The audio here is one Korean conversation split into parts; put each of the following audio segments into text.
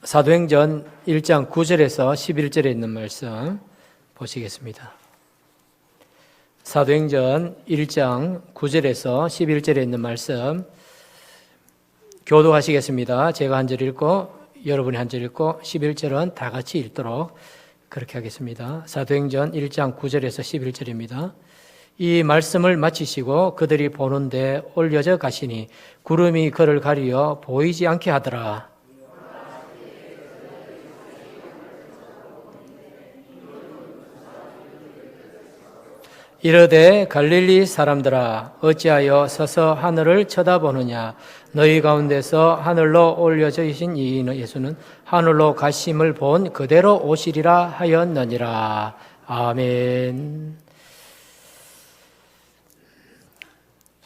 사도행전 1장 9절에서 11절에 있는 말씀 보시겠습니다. 사도행전 1장 9절에서 11절에 있는 말씀 교독하시겠습니다. 제가 한 절 읽고 여러분이 한 절 읽고 11절은 다 같이 읽도록 그렇게 하겠습니다. 사도행전 1장 9절에서 11절입니다. 이 말씀을 마치시고 그들이 보는데 올려져 가시니 구름이 그를 가리어 보이지 않게 하더라. 이르되 갈릴리 사람들아 어찌하여 서서 하늘을 쳐다보느냐. 너희 가운데서 하늘로 올려져 계신 이 예수는 하늘로 가심을 본 그대로 오시리라 하였느니라. 아멘.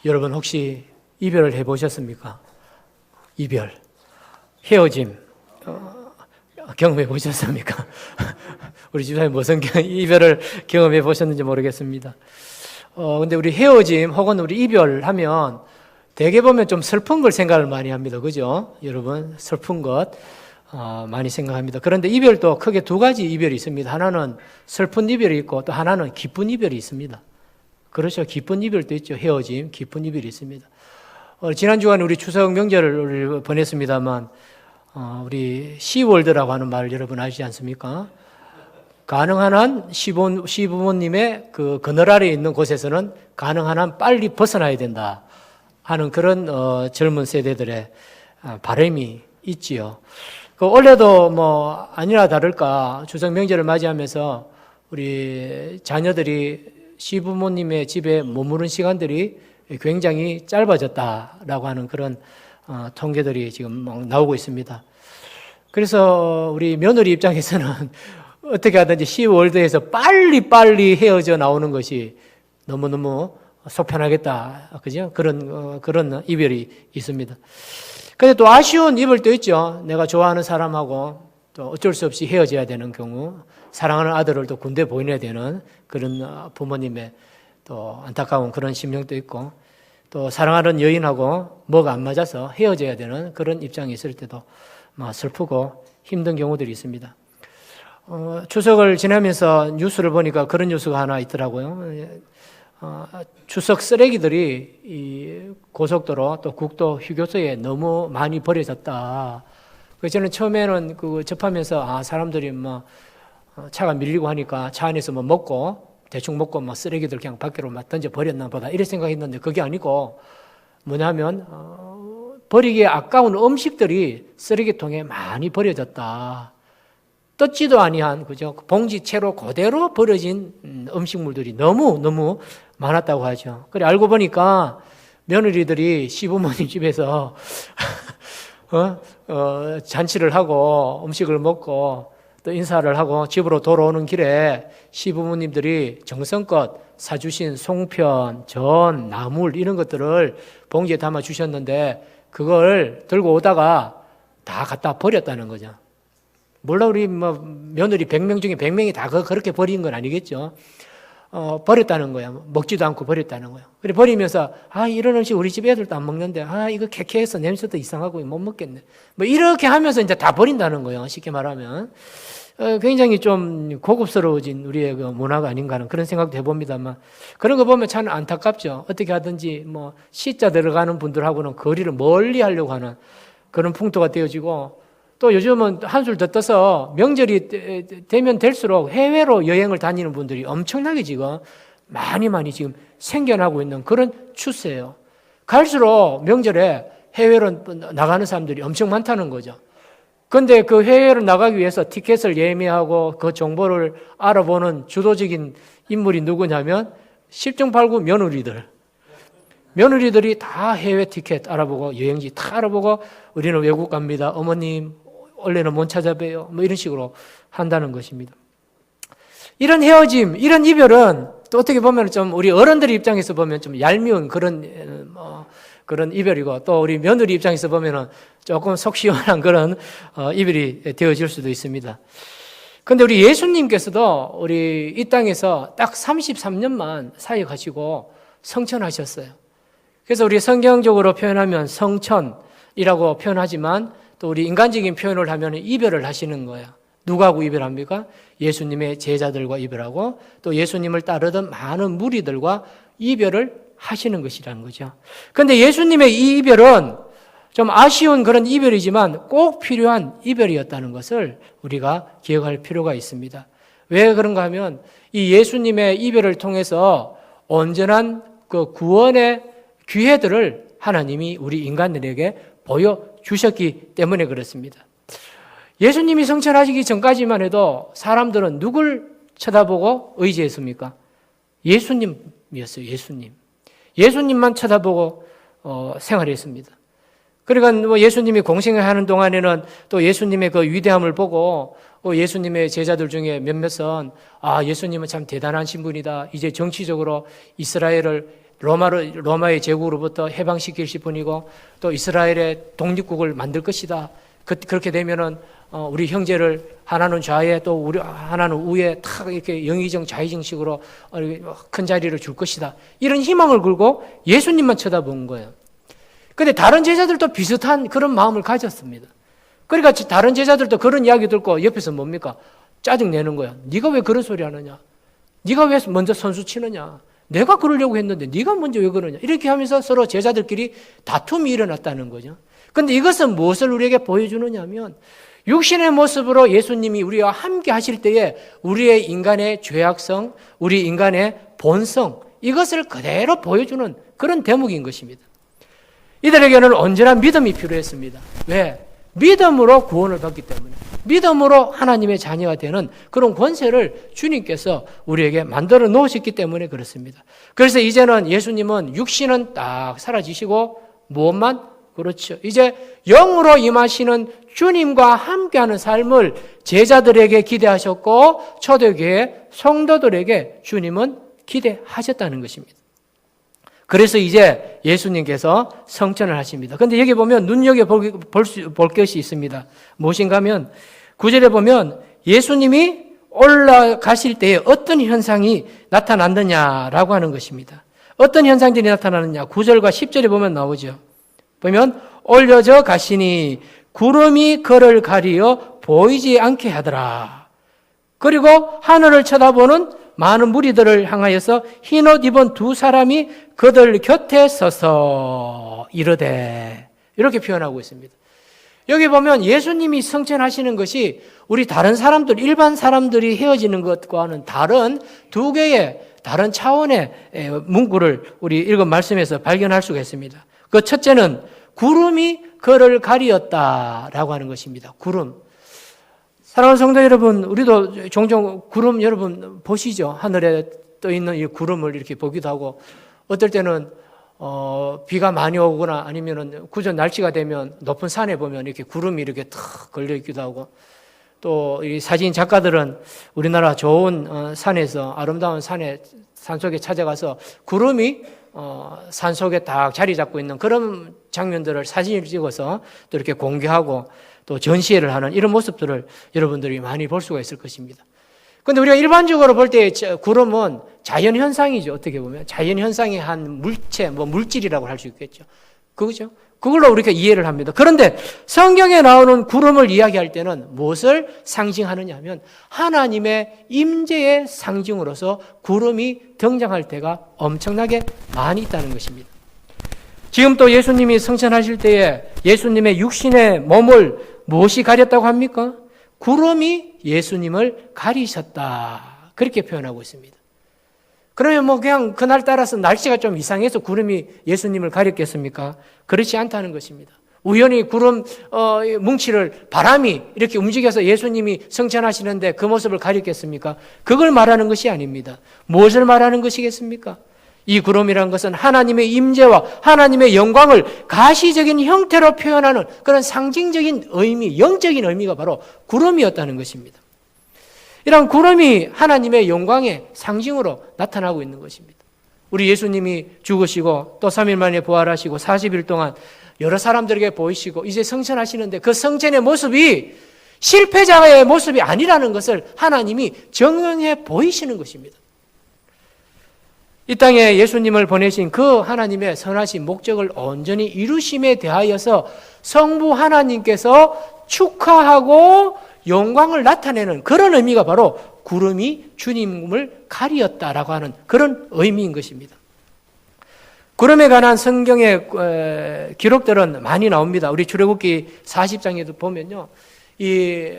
여러분 혹시 이별을 해보셨습니까? 이별, 헤어짐 경험해 보셨습니까? 우리 집사님 무슨 이별을 경험해 보셨는지 모르겠습니다. 근데 우리 헤어짐 혹은 우리 이별하면 대개 보면 좀 슬픈 걸 생각을 많이 합니다. 그죠? 여러분, 슬픈 것 많이 생각합니다. 그런데 이별도 크게 두 가지 이별이 있습니다. 하나는 슬픈 이별이 있고 또 하나는 기쁜 이별이 있습니다. 그렇죠. 기쁜 이별도 있죠. 헤어짐, 기쁜 이별이 있습니다. 지난 주간에 우리 추석 명절을 보냈습니다만 우리 시월드라고 하는 말 여러분 아시지 않습니까? 가능한 한 시부모님의 그 그늘 아래에 있는 곳에서는 가능한 한 빨리 벗어나야 된다 하는 그런 젊은 세대들의 바람이 있지요. 올해도 뭐 아니나 다를까 추석 명절을 맞이하면서 우리 자녀들이 시부모님의 집에 머무는 시간들이 굉장히 짧아졌다라고 하는 그런 통계들이 지금 막 나오고 있습니다. 그래서 우리 며느리 입장에서는 어떻게 하든지 시월드에서 빨리 헤어져 나오는 것이 너무너무 속편하겠다. 그죠? 그런 이별이 있습니다. 근데 또 아쉬운 이별도 있죠. 내가 좋아하는 사람하고 또 어쩔 수 없이 헤어져야 되는 경우, 사랑하는 아들을 또 군대 보내야 되는 그런 부모님의 또 안타까운 그런 심정도 있고, 또 사랑하는 여인하고 뭐가 안 맞아서 헤어져야 되는 그런 입장이 있을 때도 슬프고 힘든 경우들이 있습니다. 추석을 지나면서 뉴스를 보니까 그런 뉴스가 하나 있더라고요. 추석 쓰레기들이 이 고속도로 또 국도 휴게소에 너무 많이 버려졌다. 그래서 저는 처음에는 그거 접하면서 사람들이 차가 밀리고 하니까 차 안에서 먹고 대충 먹고 쓰레기들 그냥 밖으로 던져 버렸나 보다 이렇게 생각했는데 그게 아니고 뭐냐면 버리기에 아까운 음식들이 쓰레기통에 많이 버려졌다. 뜯지도 아니한 그죠? 봉지채로 그대로 버려진 음식물들이 너무 많았다고 하죠. 그래 알고 보니까 며느리들이 시부모님 집에서 잔치를 하고 음식을 먹고 또 인사를 하고 집으로 돌아오는 길에 시부모님들이 정성껏 사주신 송편, 전, 나물 이런 것들을 봉지에 담아 주셨는데 그걸 들고 오다가 다 갖다 버렸다는 거죠. 물론 우리 며느리 100명 중에 100명이 다 그렇게 버린 건 아니겠죠. 버렸다는 거예요. 먹지도 않고 버렸다는 거예요. 그래 버리면서 이런 음식 우리 집 애들도 안 먹는데 이거 캐캐해서 냄새도 이상하고 못 먹겠네. 이렇게 하면서 이제 다 버린다는 거예요. 쉽게 말하면 굉장히 좀 고급스러워진 우리의 그 문화가 아닌가 하는 그런 생각도 해봅니다만 그런 거 보면 참 안타깝죠. 어떻게 하든지 시자 들어가는 분들하고는 거리를 멀리 하려고 하는 그런 풍토가 되어지고 또 요즘은 한술 더 떠서 명절이 되면 될수록 해외로 여행을 다니는 분들이 엄청나게 지금 많이 지금 생겨나고 있는 그런 추세예요. 갈수록 명절에 해외로 나가는 사람들이 엄청 많다는 거죠. 그런데 그 해외로 나가기 위해서 티켓을 예매하고 그 정보를 알아보는 주도적인 인물이 누구냐면 10중 8구 며느리들이 다 해외 티켓 알아보고 여행지 다 알아보고 우리는 외국 갑니다. 어머님 원래는 못 찾아봬요. 이런 식으로 한다는 것입니다. 이런 헤어짐, 이런 이별은 또 어떻게 보면 좀 우리 어른들 입장에서 보면 좀 얄미운 그런 이별이고 또 우리 며느리 입장에서 보면은 조금 속 시원한 그런 이별이 되어질 수도 있습니다. 그런데 우리 예수님께서도 우리 이 땅에서 딱 33년만 사역하시고 성천하셨어요. 그래서 우리 성경적으로 표현하면 성천이라고 표현하지만 또 우리 인간적인 표현을 하면 이별을 하시는 거야. 누구하고 이별합니까? 예수님의 제자들과 이별하고 또 예수님을 따르던 많은 무리들과 이별을 하시는 것이라는 거죠. 그런데 예수님의 이 이별은 좀 아쉬운 그런 이별이지만 꼭 필요한 이별이었다는 것을 우리가 기억할 필요가 있습니다. 왜 그런가 하면 이 예수님의 이별을 통해서 온전한 그 구원의 기회들을 하나님이 우리 인간들에게 보여주셨기 때문에 그렇습니다. 예수님이 성천하시기 전까지만 해도 사람들은 누굴 쳐다보고 의지했습니까? 예수님이었어요. 예수님만 쳐다보고 생활했습니다. 그러니까 뭐 예수님이 공생을 하는 동안에는 또 예수님의 그 위대함을 보고 예수님의 제자들 중에 몇몇은 예수님은 참 대단한 신분이다. 이제 정치적으로 이스라엘을 로마의 제국으로부터 해방시킬 뿐이고 또 이스라엘의 독립국을 만들 것이다. 그렇게 되면은 우리 형제를 하나는 좌에 또 우리 하나는 우에 탁 이렇게 영의정 좌의정식으로 큰 자리를 줄 것이다. 이런 희망을 걸고 예수님만 쳐다본 거예요. 근데 다른 제자들도 비슷한 그런 마음을 가졌습니다. 그러니까 다른 제자들도 그런 이야기 듣고 옆에서 뭡니까? 짜증내는 거야. 네가 왜 그런 소리 하느냐? 네가 왜 먼저 선수 치느냐? 내가 그러려고 했는데 네가 먼저 왜 그러냐? 이렇게 하면서 서로 제자들끼리 다툼이 일어났다는 거죠. 그런데 이것은 무엇을 우리에게 보여주느냐 하면 육신의 모습으로 예수님이 우리와 함께 하실 때에 우리의 인간의 죄악성, 우리 인간의 본성, 이것을 그대로 보여주는 그런 대목인 것입니다. 이들에게는 온전한 믿음이 필요했습니다. 왜? 믿음으로 구원을 받기 때문에, 믿음으로 하나님의 자녀가 되는 그런 권세를 주님께서 우리에게 만들어 놓으셨기 때문에 그렇습니다. 그래서 이제는 예수님은 육신은 딱 사라지시고 무엇만? 그렇죠. 이제 영으로 임하시는 주님과 함께하는 삶을 제자들에게 기대하셨고 초대교회 성도들에게 주님은 기대하셨다는 것입니다. 그래서 이제 예수님께서 성천을 하십니다. 그런데 여기 보면 눈여겨볼 것이 있습니다. 무엇인가 하면 9절에 보면 예수님이 올라가실 때에 어떤 현상이 나타났느냐라고 하는 것입니다. 어떤 현상들이 나타나느냐? 9절과 10절에 보면 나오죠. 보면 올려져 가시니 구름이 그를 가리어 보이지 않게 하더라. 그리고 하늘을 쳐다보는 많은 무리들을 향하여서 흰옷 입은 두 사람이 그들 곁에 서서 이르되, 이렇게 표현하고 있습니다. 여기 보면 예수님이 성천하시는 것이 우리 다른 사람들, 일반 사람들이 헤어지는 것과는 다른 두 개의 다른 차원의 문구를 우리 읽은 말씀에서 발견할 수가 있습니다. 그 첫째는 구름이 그를 가리었다라고 하는 것입니다. 구름. 사랑하는 성도 여러분, 우리도 종종 구름 여러분 보시죠? 하늘에 떠 있는 이 구름을 이렇게 보기도 하고, 어떨 때는 비가 많이 오거나 아니면은 구전 날씨가 되면 높은 산에 보면 이렇게 구름이 이렇게 탁 걸려 있기도 하고, 또 이 사진 작가들은 우리나라 좋은 산에서 아름다운 산속에 찾아가서 구름이 산속에 딱 자리 잡고 있는 그런 장면들을 사진을 찍어서 또 이렇게 공개하고 또 전시회를 하는 이런 모습들을 여러분들이 많이 볼 수가 있을 것입니다. 그런데 우리가 일반적으로 볼 때 구름은 자연현상이죠. 어떻게 보면 자연현상의 한 물체, 물질이라고 할 수 있겠죠. 그거죠. 그걸로 우리가 이해를 합니다. 그런데 성경에 나오는 구름을 이야기할 때는 무엇을 상징하느냐 하면 하나님의 임재의 상징으로서 구름이 등장할 때가 엄청나게 많이 있다는 것입니다. 지금 또 예수님이 성천하실 때에 예수님의 육신의 몸을 무엇이 가렸다고 합니까? 구름이 예수님을 가리셨다. 그렇게 표현하고 있습니다. 그러면 그냥 그날 따라서 날씨가 좀 이상해서 구름이 예수님을 가렸겠습니까? 그렇지 않다는 것입니다. 우연히 구름 뭉치를 바람이 이렇게 움직여서 예수님이 성천하시는데 그 모습을 가렸겠습니까? 그걸 말하는 것이 아닙니다. 무엇을 말하는 것이겠습니까? 이 구름이라는 것은 하나님의 임재와 하나님의 영광을 가시적인 형태로 표현하는 그런 상징적인 의미, 영적인 의미가 바로 구름이었다는 것입니다. 이런 구름이 하나님의 영광의 상징으로 나타나고 있는 것입니다. 우리 예수님이 죽으시고 또 3일 만에 부활하시고 40일 동안 여러 사람들에게 보이시고 이제 성천하시는데 그 성천의 모습이 실패자의 모습이 아니라는 것을 하나님이 증명해 보이시는 것입니다. 이 땅에 예수님을 보내신 그 하나님의 선하신 목적을 온전히 이루심에 대하여서 성부 하나님께서 축하하고 영광을 나타내는 그런 의미가 바로 구름이 주님을 가리었다라고 하는 그런 의미인 것입니다. 구름에 관한 성경의 기록들은 많이 나옵니다. 우리 출애굽기 40장에도 보면요, 이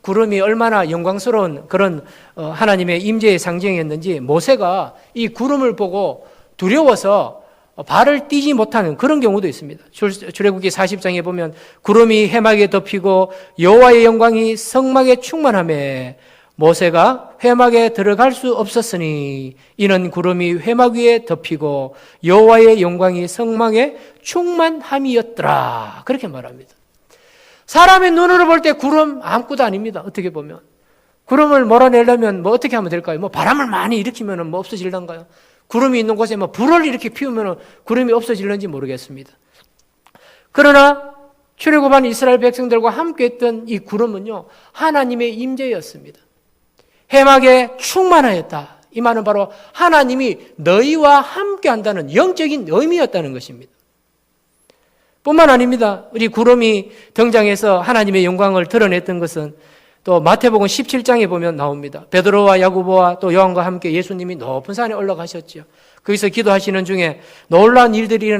구름이 얼마나 영광스러운 그런 하나님의 임재의 상징이었는지 모세가 이 구름을 보고 두려워서 발을 띄지 못하는 그런 경우도 있습니다. 출애굽기 40장에 보면 구름이 회막에 덮이고 여호와의 영광이 성막에 충만하며 모세가 회막에 들어갈 수 없었으니 이는 구름이 회막 위에 덮이고 여호와의 영광이 성막에 충만함이었더라. 그렇게 말합니다. 사람의 눈으로 볼 때 구름 아무것도 아닙니다. 어떻게 보면 구름을 몰아내려면 뭐 어떻게 하면 될까요? 뭐 바람을 많이 일으키면 뭐 없어질런가요? 구름이 있는 곳에 뭐 불을 이렇게 피우면 구름이 없어질는지 모르겠습니다. 그러나 출애굽한 이스라엘 백성들과 함께했던 이 구름은요, 하나님의 임재였습니다. 회막에 충만하였다. 이 말은 바로 하나님이 너희와 함께한다는 영적인 의미였다는 것입니다. 뿐만 아닙니다. 우리 구름이 등장해서 하나님의 영광을 드러냈던 것은 또 마태복음 17장에 보면 나옵니다. 베드로와 야고보와 또 요한과 함께 예수님이 높은 산에 올라가셨죠. 거기서 기도하시는 중에 놀라운 일들이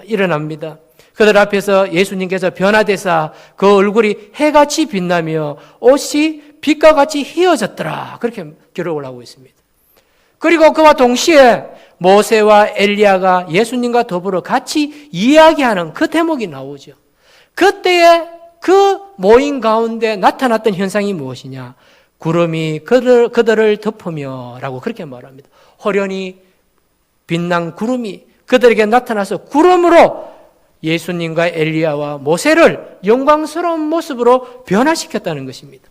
일어납니다. 그들 앞에서 예수님께서 변화되사 그 얼굴이 해같이 빛나며 옷이 빛과 같이 휘어졌더라. 그렇게 기록을 하고 있습니다. 그리고 그와 동시에 모세와 엘리야가 예수님과 더불어 같이 이야기하는 그 대목이 나오죠. 그때에 그 모임 가운데 나타났던 현상이 무엇이냐? 구름이 그들을 덮으며 라고 그렇게 말합니다. 호련히 빛난 구름이 그들에게 나타나서 구름으로 예수님과 엘리야와 모세를 영광스러운 모습으로 변화시켰다는 것입니다.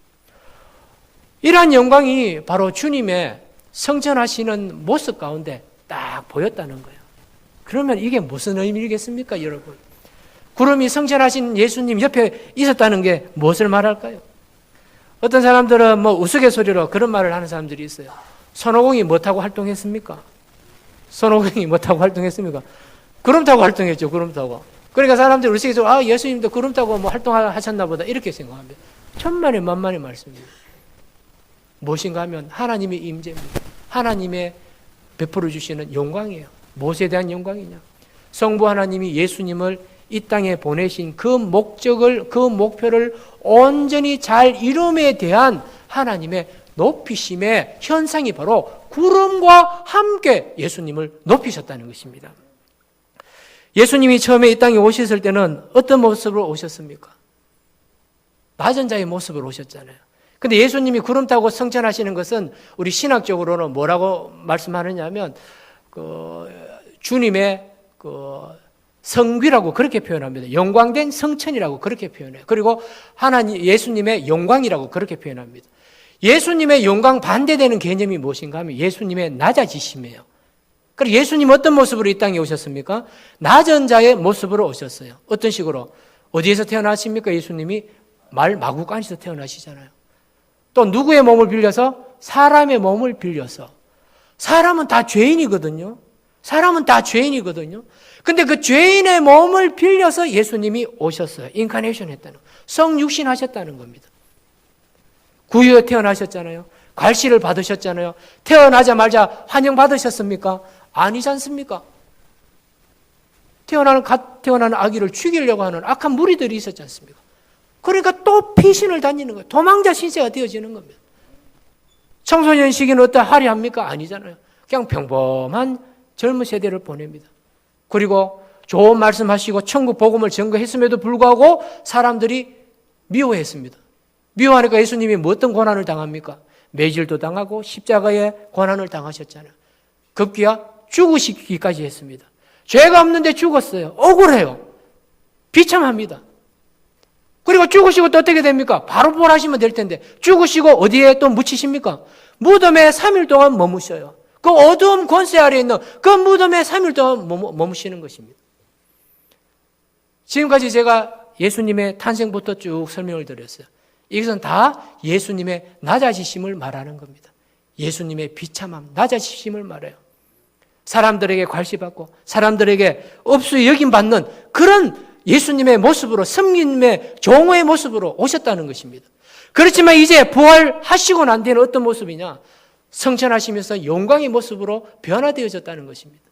이러한 영광이 바로 주님의 성전하시는 모습 가운데 딱 보였다는 거예요. 그러면 이게 무슨 의미겠습니까, 여러분? 구름이 성전하신 예수님 옆에 있었다는 게 무엇을 말할까요? 어떤 사람들은 뭐 우스갯소리로 그런 말을 하는 사람들이 있어요. 손오공이 뭐 타고 활동했습니까? 손오공이 뭐 타고 활동했습니까? 구름 타고 활동했죠, 구름 타고. 그러니까 사람들이 우스갯소리로 예수님도 구름 타고 뭐 활동하셨나 보다 이렇게 생각합니다. 천만의 만만의 말씀입니다. 무엇인가 하면 하나님의 임재입니다. 하나님의 베풀어 주시는 영광이에요. 무엇에 대한 영광이냐? 성부 하나님이 예수님을 이 땅에 보내신 그 목적을, 그 목표를 온전히 잘 이룸에 대한 하나님의 높이심의 현상이 바로 구름과 함께 예수님을 높이셨다는 것입니다. 예수님이 처음에 이 땅에 오셨을 때는 어떤 모습으로 오셨습니까? 낮은 자의 모습으로 오셨잖아요. 근데 예수님이 구름 타고 성천하시는 것은 우리 신학적으로는 뭐라고 말씀하느냐면 주님의 성귀라고 그렇게 표현합니다. 영광된 성천이라고 그렇게 표현해요. 그리고 예수님의 영광이라고 그렇게 표현합니다. 예수님의 영광 반대되는 개념이 무엇인가 하면 예수님의 낮아지심이에요. 그리고 예수님 어떤 모습으로 이 땅에 오셨습니까? 낮은 자의 모습으로 오셨어요. 어떤 식으로? 어디에서 태어나십니까? 예수님이 마구간에서 태어나시잖아요. 또 누구의 몸을 빌려서? 사람의 몸을 빌려서. 사람은 다 죄인이거든요. 사람은 다 죄인이거든요. 근데 그 죄인의 몸을 빌려서 예수님이 오셨어요. 인카네이션 했다는 거. 성육신 하셨다는 겁니다. 구유에 태어나셨잖아요. 갈시를 받으셨잖아요. 태어나자마자 환영받으셨습니까? 아니지 않습니까? 갓 태어나는 아기를 죽이려고 하는 악한 무리들이 있었지 않습니까? 그러니까 또 피신을 다니는 거예요. 도망자 신세가 되어지는 겁니다. 청소년 시기는 어때 화려합니까? 아니잖아요. 그냥 평범한 젊은 세대를 보냅니다. 그리고 좋은 말씀하시고 천국 복음을 전거했음에도 불구하고 사람들이 미워했습니다. 미워하니까 예수님이 뭐 어떤 고난을 당합니까? 매질도 당하고 십자가의 고난을 당하셨잖아요. 급기야 죽으시기까지 했습니다. 죄가 없는데 죽었어요. 억울해요. 비참합니다. 그리고 죽으시고 또 어떻게 됩니까? 바로 부활하시면 될 텐데 죽으시고 어디에 또 묻히십니까? 무덤에 3일 동안 머무셔요. 그 어두운 권세 아래에 있는 그 무덤에 3일 동안 머무시는 것입니다. 지금까지 제가 예수님의 탄생부터 쭉 설명을 드렸어요. 이것은 다 예수님의 낮아지심을 말하는 겁니다. 예수님의 비참함, 낮아지심을 말해요. 사람들에게 괄시받고 사람들에게 업수 여김받는 그런 예수님의 모습으로, 성님의 종의 모습으로 오셨다는 것입니다. 그렇지만 이제 부활하시고 난 뒤에는 어떤 모습이냐? 성천하시면서 영광의 모습으로 변화되어졌다는 것입니다.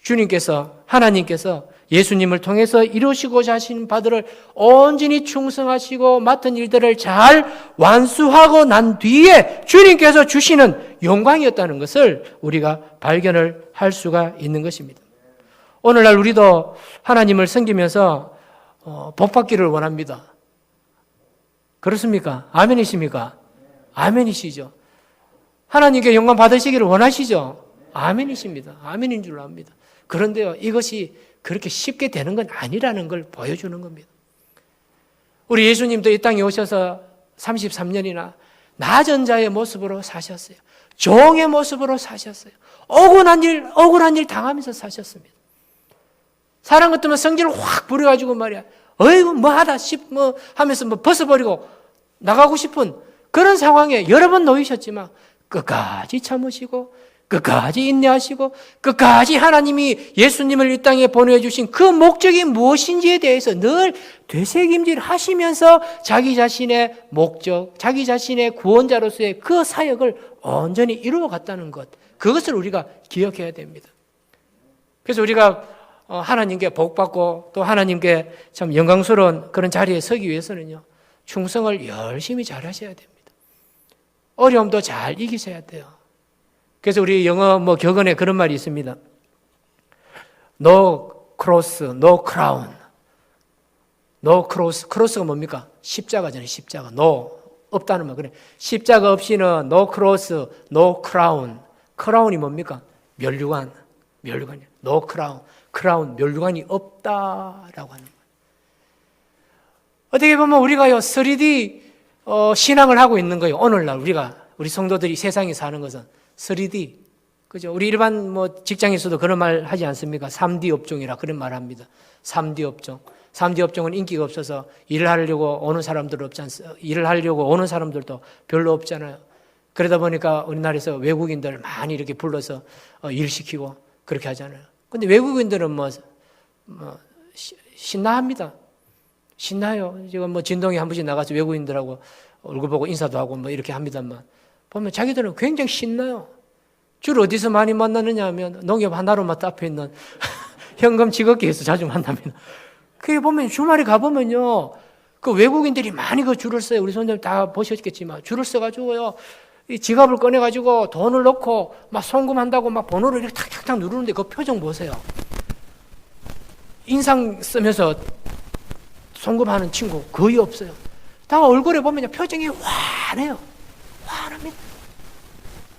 주님께서, 하나님께서 예수님을 통해서 이루시고자 하신 바들을 온전히 충성하시고 맡은 일들을 잘 완수하고 난 뒤에 주님께서 주시는 영광이었다는 것을 우리가 발견을 할 수가 있는 것입니다. 오늘날 우리도 하나님을 섬기면서 복받기를 원합니다. 그렇습니까? 아멘이십니까? 아멘이시죠. 하나님께 영광 받으시기를 원하시죠? 아멘이십니다. 아멘인 줄로 압니다. 그런데요, 이것이 그렇게 쉽게 되는 건 아니라는 걸 보여주는 겁니다. 우리 예수님도 이 땅에 오셔서 33년이나 낮은 자의 모습으로 사셨어요. 종의 모습으로 사셨어요. 억울한 일 당하면서 사셨습니다. 사람 같으면 성질을 확 부려가지고 말이야. 어이구, 하면서 벗어버리고 나가고 싶은 그런 상황에 여러 번 놓이셨지만 끝까지 참으시고 끝까지 인내하시고 끝까지 하나님이 예수님을 이 땅에 보내주신 그 목적이 무엇인지에 대해서 늘 되새김질 하시면서 자기 자신의 목적, 자기 자신의 구원자로서의 그 사역을 온전히 이루어갔다는 것, 그것을 우리가 기억해야 됩니다. 그래서 우리가 하나님께 복받고 또 하나님께 참 영광스러운 그런 자리에 서기 위해서는요, 충성을 열심히 잘 하셔야 됩니다. 어려움도 잘 이기셔야 돼요. 그래서 우리 영어 격언에 그런 말이 있습니다. No cross, no crown. No cross. cross가 뭡니까? 십자가잖아요. 십자가. No. 없다는 말. 그래. 십자가 없이는 no cross, no crown. crown이 뭡니까? 면류관. 면류관이에요. No crown. crown. 면류관이 없다라고 하는 거예요. 어떻게 보면 우리가요, 3D 신앙을 하고 있는 거예요. 오늘날 우리 성도들이 세상에 사는 것은 3D. 그죠? 우리 일반 직장에서도 그런 말 하지 않습니까? 3D 업종이라 그런 말 합니다. 3D 업종. 3D 업종은 인기가 없어서 일을 하려고 오는 사람들도 별로 없잖아요. 그러다 보니까 우리나라에서 외국인들 많이 이렇게 불러서 일시키고 그렇게 하잖아요. 근데 외국인들은 신나합니다. 신나요. 지금 진동에 한 번씩 나가서 외국인들하고 얼굴 보고 인사도 하고 이렇게 합니다만, 보면 자기들은 굉장히 신나요. 주로 어디서 많이 만나느냐 하면 농협 하나로마트 앞에 있는 현금 지급기에서 자주 만납니다. 그게 보면 주말에 가보면요, 그 외국인들이 많이 그 줄을 써요. 우리 손님 다 보셨겠지만 줄을 써가지고요, 이 지갑을 꺼내가지고 돈을 넣고 막 송금한다고 막 번호를 이렇게 탁탁탁 누르는데 그 표정 보세요. 인상 쓰면서 송금하는 친구 거의 없어요. 다 얼굴에 보면 표정이 환해요. 환합니다.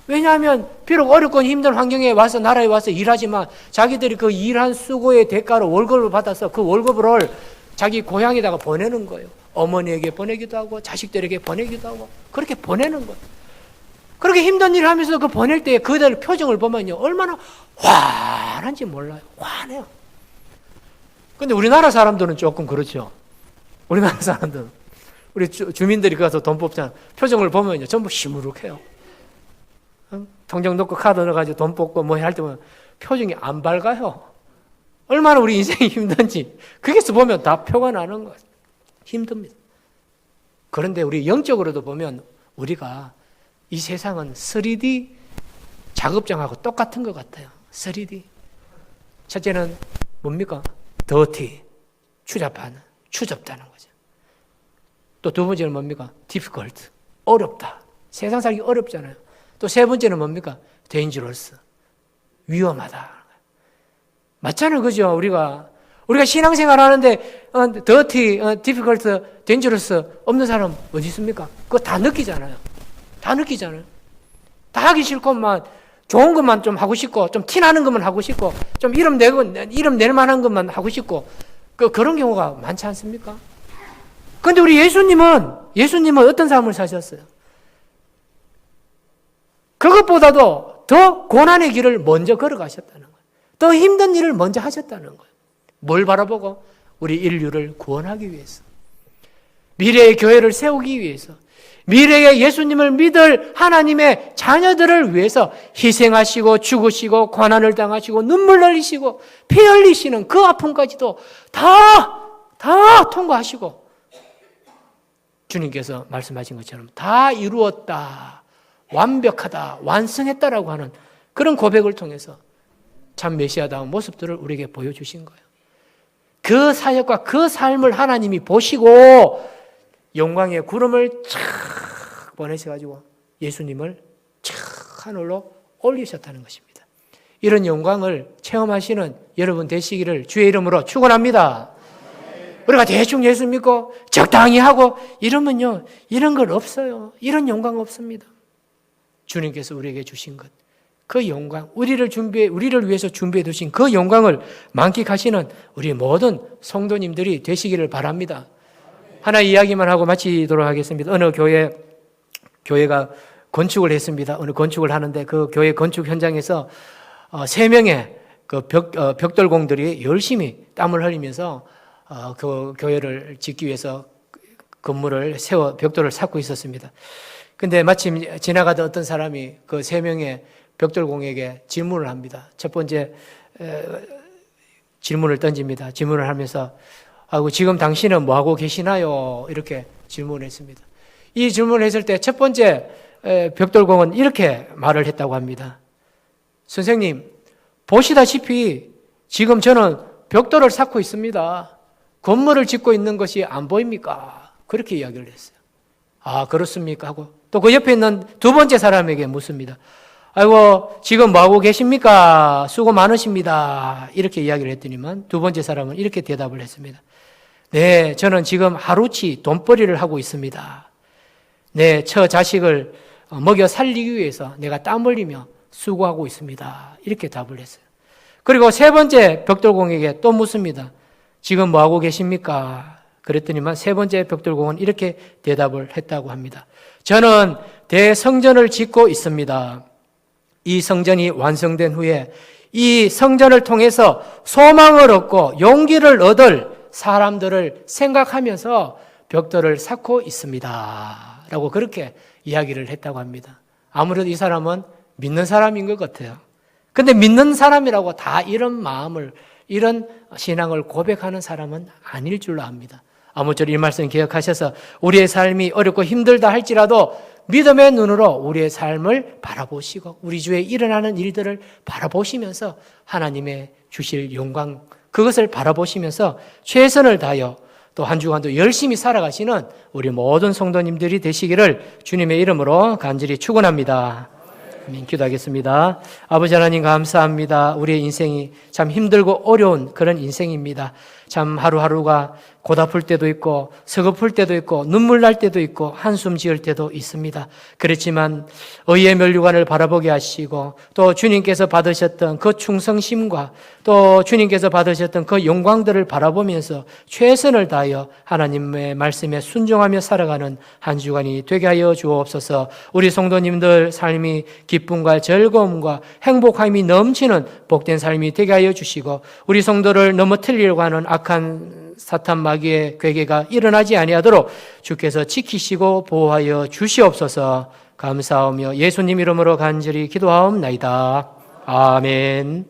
왜냐하면 비록 어렵고 힘든 환경에 와서, 나라에 와서 일하지만 자기들이 그 일한 수고의 대가로 월급을 받아서 그 월급을 자기 고향에다가 보내는 거예요. 어머니에게 보내기도 하고 자식들에게 보내기도 하고 그렇게 보내는 거예요. 그렇게 힘든 일을 하면서 그 보낼 때 그들 표정을 보면요, 얼마나 환한지 몰라요. 환해요. 근데 우리나라 사람들은 조금 그렇죠. 우리나라 사람들은, 우리 주민들이 가서 돈 뽑잖아. 표정을 보면요, 전부 시무룩해요. 통장 넣고 카드 넣어가지고 돈 뽑고 할 때면 표정이 안 밝아요. 얼마나 우리 인생이 힘든지 거기서 보면 다 표가 나는 거예요. 힘듭니다. 그런데 우리 영적으로도 보면 우리가 이 세상은 3D 작업장하고 똑같은 것 같아요. 3D. 첫째는 뭡니까? 더티, 추잡다는 거죠. 또 두 번째는 뭡니까? difficult, 어렵다. 세상 살기 어렵잖아요. 또 세 번째는 뭡니까? dangerous, 위험하다. 맞잖아요. 그죠? 우리가 신앙생활 하는데 dirty, difficult, dangerous 없는 사람 어디 있습니까? 그거 다 느끼잖아요. 다 하기 싫고 좋은 것만 좀 하고 싶고 좀 티나는 것만 하고 싶고 좀 이름 낼 만한 것만 하고 싶고 그런 경우가 많지 않습니까? 그런데 우리 예수님은 어떤 삶을 사셨어요? 그것보다도 더 고난의 길을 먼저 걸어가셨다는 거예요. 더 힘든 일을 먼저 하셨다는 거예요. 뭘 바라보고? 우리 인류를 구원하기 위해서. 미래의 교회를 세우기 위해서. 미래에 예수님을 믿을 하나님의 자녀들을 위해서 희생하시고 죽으시고 고난을 당하시고 눈물 흘리시고 피 흘리시는 그 아픔까지도 다 통과하시고 주님께서 말씀하신 것처럼 다 이루었다, 완벽하다, 완성했다라고 하는 그런 고백을 통해서 참 메시아다운 모습들을 우리에게 보여주신 거예요. 그 사역과 그 삶을 하나님이 보시고 영광의 구름을 촥 보내셔가지고 예수님을 촥 하늘로 올리셨다는 것입니다. 이런 영광을 체험하시는 여러분 되시기를 주의 이름으로 축원합니다. 우리가 대충 예수 믿고 적당히 하고 이러면요, 이런 건 없어요. 이런 영광 없습니다. 주님께서 우리에게 주신 것, 그 영광, 우리를 위해서 준비해 두신 그 영광을 만끽하시는 우리 모든 성도님들이 되시기를 바랍니다. 하나 이야기만 하고 마치도록 하겠습니다. 어느 교회가 건축을 했습니다. 어느 건축을 하는데 그 교회 건축 현장에서 3명의 그 벽돌공들이 열심히 땀을 흘리면서 그 교회를 짓기 위해서 건물을 벽돌을 쌓고 있었습니다. 근데 마침 지나가던 어떤 사람이 그 3명의 벽돌공에게 질문을 합니다. 첫 번째 질문을 던집니다. 질문을 하면서 지금 당신은 뭐하고 계시나요? 이렇게 질문을 했습니다. 이 질문을 했을 때 첫 번째 벽돌공은 이렇게 말을 했다고 합니다. 선생님, 보시다시피 지금 저는 벽돌을 쌓고 있습니다. 건물을 짓고 있는 것이 안 보입니까? 그렇게 이야기를 했어요. 아, 그렇습니까? 하고 또 그 옆에 있는 두 번째 사람에게 묻습니다. 지금 뭐하고 계십니까? 수고 많으십니다. 이렇게 이야기를 했더니만 두 번째 사람은 이렇게 대답을 했습니다. 네, 저는 지금 하루치 돈벌이를 하고 있습니다. 네, 저 자식을 먹여 살리기 위해서 내가 땀 흘리며 수고하고 있습니다. 이렇게 답을 했어요. 그리고 세 번째 벽돌공에게 또 묻습니다. 지금 뭐하고 계십니까? 그랬더니만 세 번째 벽돌공은 이렇게 대답을 했다고 합니다. 저는 대성전을 짓고 있습니다. 이 성전이 완성된 후에 이 성전을 통해서 소망을 얻고 용기를 얻을 사람들을 생각하면서 벽돌을 쌓고 있습니다. 라고 그렇게 이야기를 했다고 합니다. 아무래도 이 사람은 믿는 사람인 것 같아요. 근데 믿는 사람이라고 다 이런 마음을, 이런 신앙을 고백하는 사람은 아닐 줄로 압니다. 아무쪼록 이 말씀 기억하셔서 우리의 삶이 어렵고 힘들다 할지라도 믿음의 눈으로 우리의 삶을 바라보시고 우리 주위에 일어나는 일들을 바라보시면서 하나님의 주실 영광, 그것을 바라보시면서 최선을 다하여 또 한 주간도 열심히 살아가시는 우리 모든 성도님들이 되시기를 주님의 이름으로 간절히 축원합니다. 아멘. 기도하겠습니다. 아버지 하나님 감사합니다. 우리의 인생이 참 힘들고 어려운 그런 인생입니다. 참 하루하루가 고달플 때도 있고 서글플 때도 있고 눈물 날 때도 있고 한숨 지을 때도 있습니다. 그렇지만 의의 면류관을 바라보게 하시고 또 주님께서 받으셨던 그 충성심과 또 주님께서 받으셨던 그 영광들을 바라보면서 최선을 다하여 하나님의 말씀에 순종하며 살아가는 한 주간이 되게 하여 주옵소서. 우리 성도님들 삶이 기쁨과 즐거움과 행복함이 넘치는 복된 삶이 되게 하여 주시고 우리 성도를 넘어뜨리려고 하는 악한 사탄 마귀의 괴계가 일어나지 아니하도록 주께서 지키시고 보호하여 주시옵소서. 감사하며 예수님 이름으로 간절히 기도하옵나이다. 아멘.